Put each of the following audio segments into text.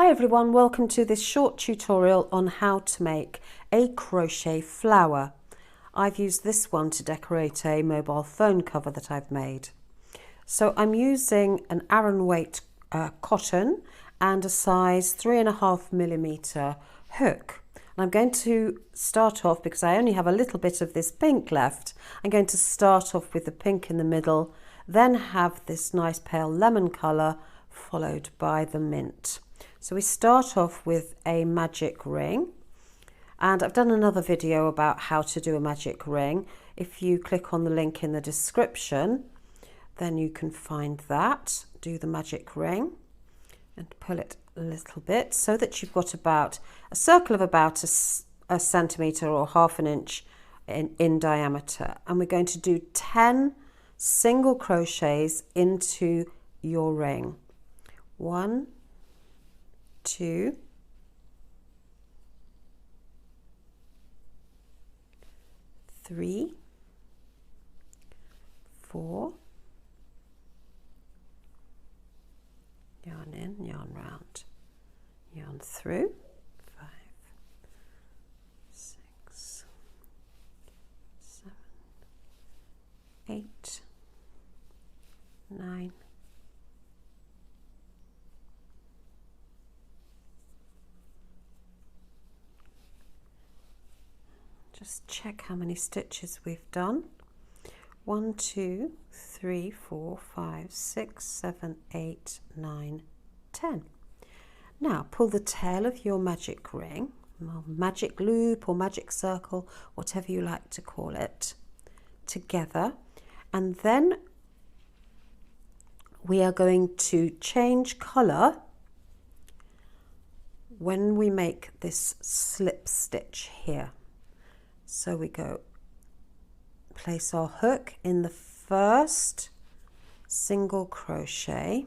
Hi everyone, welcome to this short tutorial on how to make a crochet flower. I've used this one to decorate a mobile phone cover that I've made. So I'm using an aran weight cotton and a size 3.5mm hook. And I'm going to start off, because I only have a little bit of this pink left, I'm going to start off with the pink in the middle, then have this nice pale lemon colour followed by the mint. So we start off with a magic ring, and I've done another video about how to do a magic ring. If you click on the link in the description, then you can find that. Do the magic ring and pull it a little bit so that you've got about a circle of about a centimetre or half an inch in diameter. And we're going to do 10 single crochets into your ring. 1, 2, 3, 4, yarn in, yarn round, yarn through, 5, 6, 7, 8, 9, just check how many stitches we've done. 1, 2, 3, 4, 5, 6, 7, 8, 9, 10. Now pull the tail of your magic ring, or magic loop or magic circle, whatever you like to call it, together, and then we are going to change colour when we make this slip stitch here. So we go, place our hook in the first single crochet,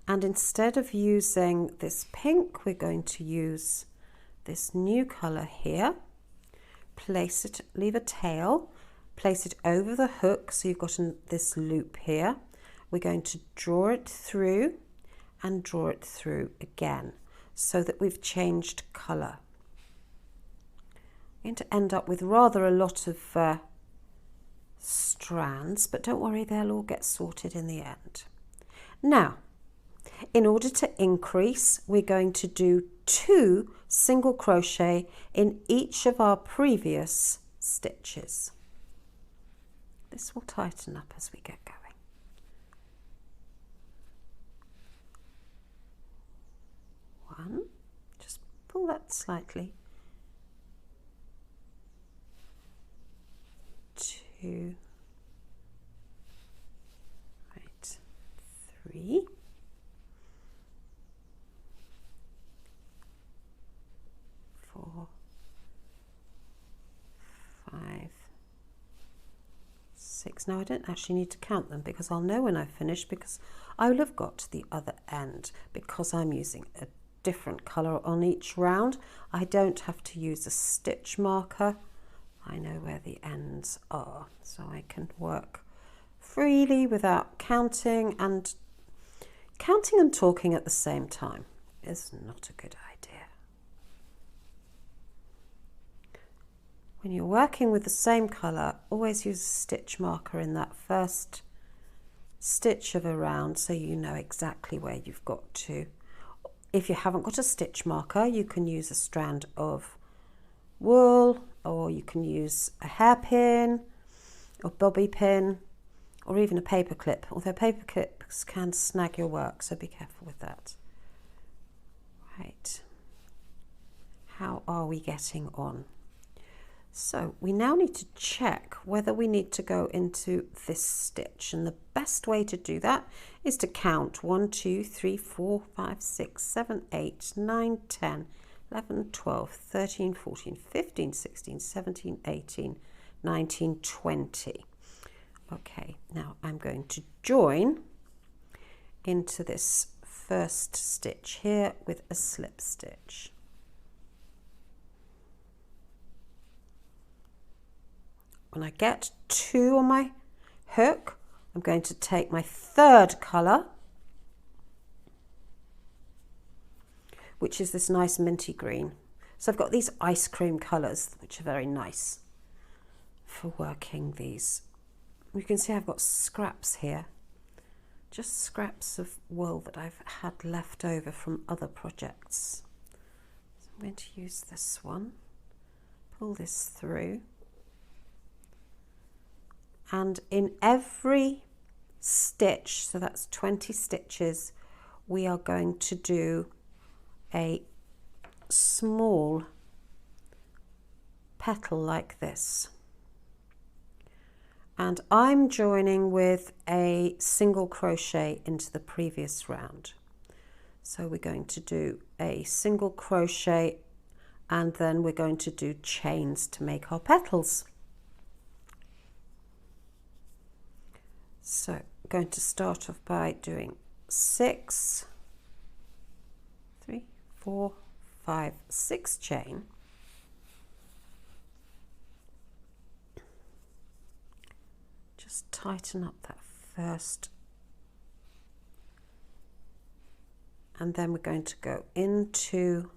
and instead of using this pink, we're going to use this new colour here. Place it, leave a tail, place it over the hook so you've got this loop here. We're going to draw it through and draw it through again so that we've changed colour. Going to end up with rather a lot of strands, but don't worry, they'll all get sorted in the end. Now, in order to increase, we're going to do 2 single crochet in each of our previous stitches. This will tighten up as we get going. 1, just pull that slightly. 2, right, 3, 4, 5, 6. Now I don't actually need to count them because I'll know when I've finished, because I will have got to the other end. Because I'm using a different colour on each round, I don't have to use a stitch marker. I know where the ends are, so I can work freely without counting, and talking at the same time is not a good idea. When you're working with the same colour, always use a stitch marker in that first stitch of a round so you know exactly where you've got to. If you haven't got a stitch marker, you can use a strand of wool, or you can use a hairpin or bobby pin, or even a paper clip, although paper clips can snag your work, so be careful with that. Right, how are we getting on? So we now need to check whether we need to go into this stitch, and the best way to do that is to count 1, 2, 3, 4, 5, 6, 7, 8, 9, 10, 11, 12, 13, 14, 15, 16, 17, 18, 19, 20. Okay, now I'm going to join into this first stitch here with a slip stitch. When I get 2 on my hook, I'm going to take my third colour which is this nice minty green. So I've got these ice cream colours, which are very nice for working these. You can see I've got scraps here, just scraps of wool that I've had left over from other projects. So I'm going to use this one, pull this through, and in every stitch, so that's 20 stitches, we are going to do a small petal like this. And I'm joining with a single crochet into the previous round. So we're going to do a single crochet and then we're going to do chains to make our petals. So I'm going to start off by doing 6, 3, 4, 5, 6 chain. Just tighten up that first, and then we're going to go into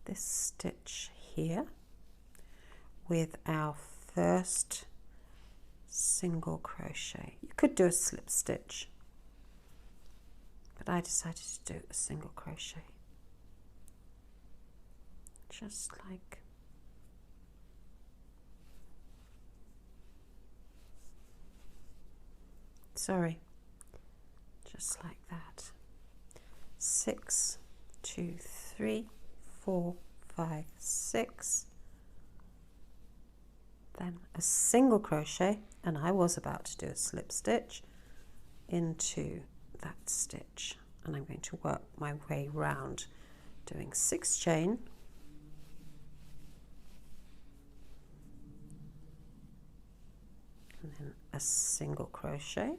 this stitch here with our first single crochet. You could do a slip stitch, but I decided to do a single crochet. Just like just like that. 6, 2, 3, 4, 5, 6. Then a single crochet, and I was about to do a slip stitch into that stitch, and I'm going to work my way round doing 6 chain, and then a single crochet,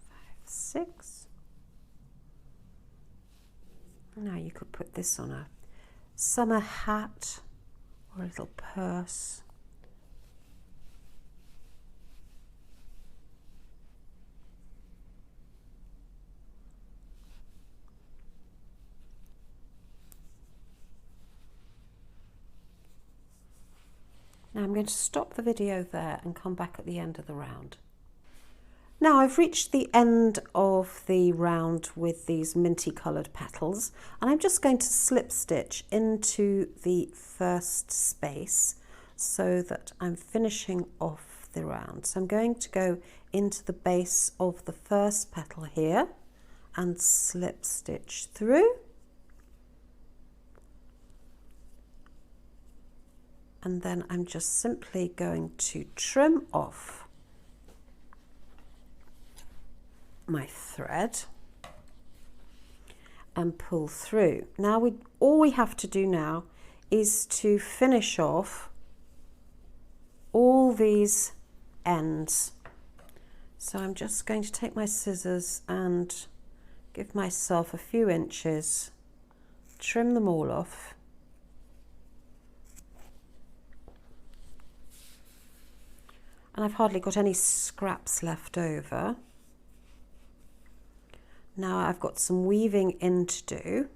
5, 6. Now you could put this on a summer hat or a little purse. Now I'm going to stop the video there and come back at the end of the round. Now I've reached the end of the round with these minty coloured petals, and I'm just going to slip stitch into the first space so that I'm finishing off the round. So I'm going to go into the base of the first petal here and slip stitch through. And then I'm just simply going to trim off my thread and pull through. Now all we have to do now is to finish off all these ends. So I'm just going to take my scissors and give myself a few inches, trim them all off. And I've hardly got any scraps left over. Now I've got some weaving in to do.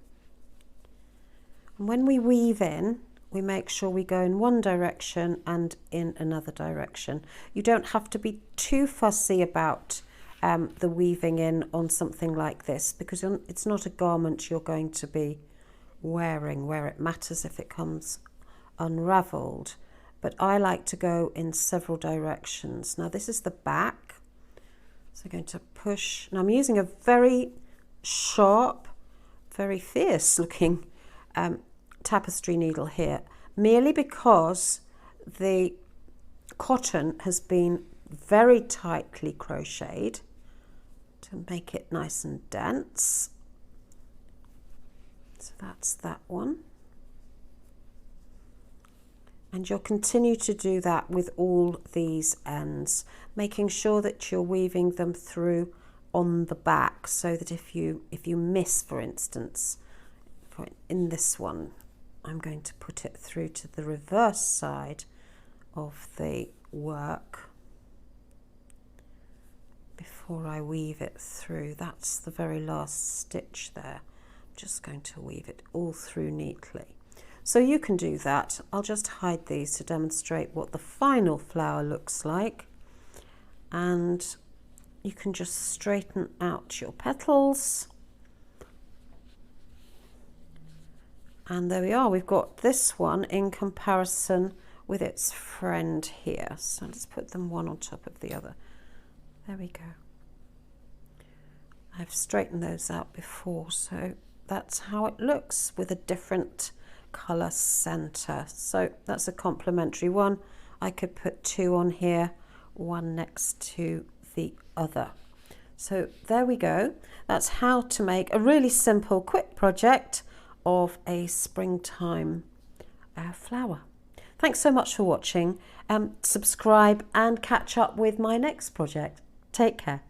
And when we weave in, we make sure we go in one direction and in another direction. You don't have to be too fussy about the weaving in on something like this, because it's not a garment you're going to be wearing where it matters if it comes unravelled. But I like to go in several directions. Now this is the back. So I'm going to push. Now I'm using a very sharp, very fierce looking tapestry needle here, merely because the cotton has been very tightly crocheted to make it nice and dense. So that's that one. And you'll continue to do that with all these ends, making sure that you're weaving them through on the back, so that if you miss, for instance, in this one, I'm going to put it through to the reverse side of the work before I weave it through. That's the very last stitch there. I'm just going to weave it all through neatly. So you can do that. I'll just hide these to demonstrate what the final flower looks like. And you can just straighten out your petals. And there we are. We've got this one in comparison with its friend here. So let's put them one on top of the other. There we go. I've straightened those out before, so that's how it looks with a different colour centre. So that's a complementary one. I could put two on here, one next to the other. So there we go. That's how to make a really simple, quick project of a springtime flower. Thanks so much for watching. Subscribe and catch up with my next project. Take care.